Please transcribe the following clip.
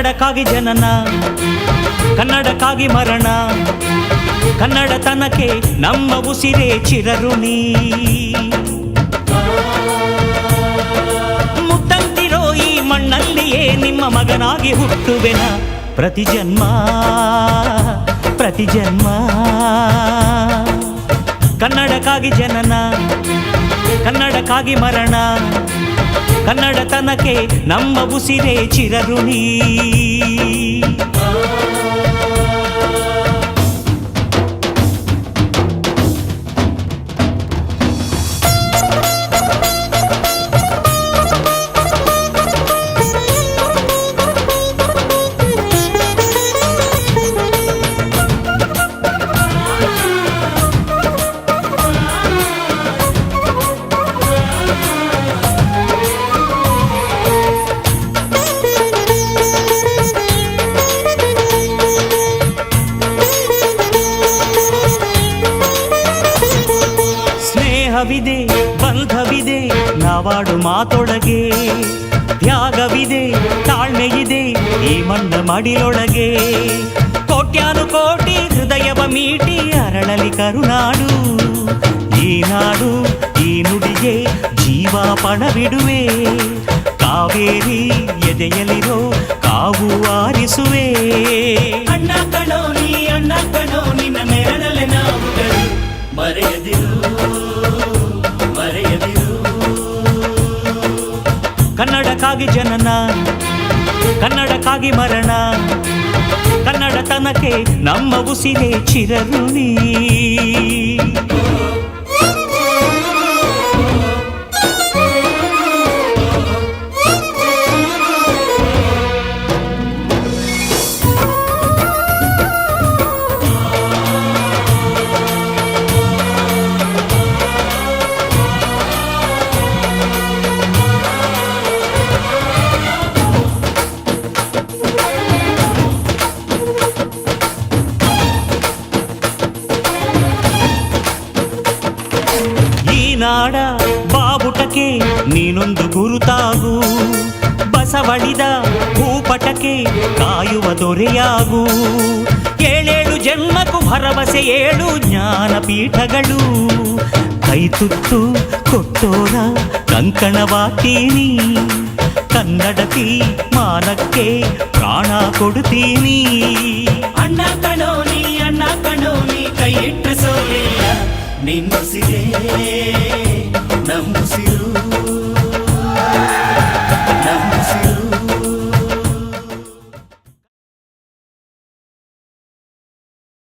ಕನ್ನಡಕ್ಕಾಗಿ ಜನನ, ಕನ್ನಡಕ್ಕಾಗಿ ಮರಣ, ಕನ್ನಡತನಕ್ಕೆ ನಮ್ಮ ಉಸಿರೇ ಚಿರಋಣಿ. ಮುತ್ತಂತಿರೋ ಈ ಮಣ್ಣಲ್ಲಿಯೇ ನಿಮ್ಮ ಮಗನಾಗಿ ಹುಟ್ಟುವೆನ, ಪ್ರತಿ ಜನ್ಮ ಪ್ರತಿ ಜನ್ಮ. ಕನ್ನಡಕ್ಕಾಗಿ ಜನನ, ಕನ್ನಡಕ್ಕಾಗಿ ಮರಣ, ಕನ್ನಡತನಕ್ಕೆ ನಮ್ಮ ಉಸಿರೇ ಚಿರಋಣಿ. ಸ್ನೇಹವಿದೆ, ಬಂಧವಿದೆ ನಾವಾಡು ಮಾತೊಳಗೆ, ತ್ಯಾಗವಿದೆ, ತಾಳ್ಮೆಯಿದೆ ಈ ಮಣ್ಣ ಮಡಿಲೊಳಗೆ. ಕೋಟ್ಯಾನು ಕೋಟಿ ಹೃದಯವ ಮೀಟಿ ಅರಳಲಿ ಕರುನಾಡು. ಈ ನಾಡು ಈ ನುಡಿಗೆ ಜೀವ ಪಣವಿಡುವೆ, ಕಾವೇರಿ ಎದೆಯಲಿರೋ ಕಾವು ಆರಿಸುವೆ. ಅಣ್ಣ ಕಣೋ ನೀ, ಅಣ್ಣ ಕಣೋ ನಿನ್ನ ನೆರಳಲೆ ನಾವು ಮರೆಯದಿರು ಮರೆಯದಿರು. ಕನ್ನಡಕ್ಕಾಗಿ ಜನನ, ಕನ್ನಡಕ್ಕಾಗಿ ಮರಣ, ಕನ್ನಡತನಕ್ಕೆ ನಮ್ಮ ಉಸಿರೇ ಚಿರಋಣಿ. ನಾಡ ಬಾವುಟಕ್ಕೆ ನೀನೊಂದು ಗುರುತಾಗು, ಬಸವಳಿದ ಭೂಪಟಕ್ಕೆ ಕಾಯುವ ದೊರೆಯಾಗು. ಏಳೇಳು ಜನ್ಮಕ್ಕೂ ಭರವಸೆ ಏಳು ಜ್ಞಾನಪೀಠಗಳು, ಕೈ ತುತ್ತು ಕೊಟ್ಟೋರ ಕಂಕಣವಾಗ್ತೀನಿ. ಕನ್ನಡತಿ ಮಾನಕ್ಕೆ ಪ್ರಾಣ ಕೊಡುತ್ತೀನಿ. ಅಣ್ಣ ಕಣೋ ನೀ, ಅಣ್ಣ ಕಣೋ ನೀ ಕೈ ಇಟ್ಟು ಸೋಲಿಲ್ಲ, ನಿನ್ನುಸಿರೇ ನಮ್ಮುಸಿರೇ.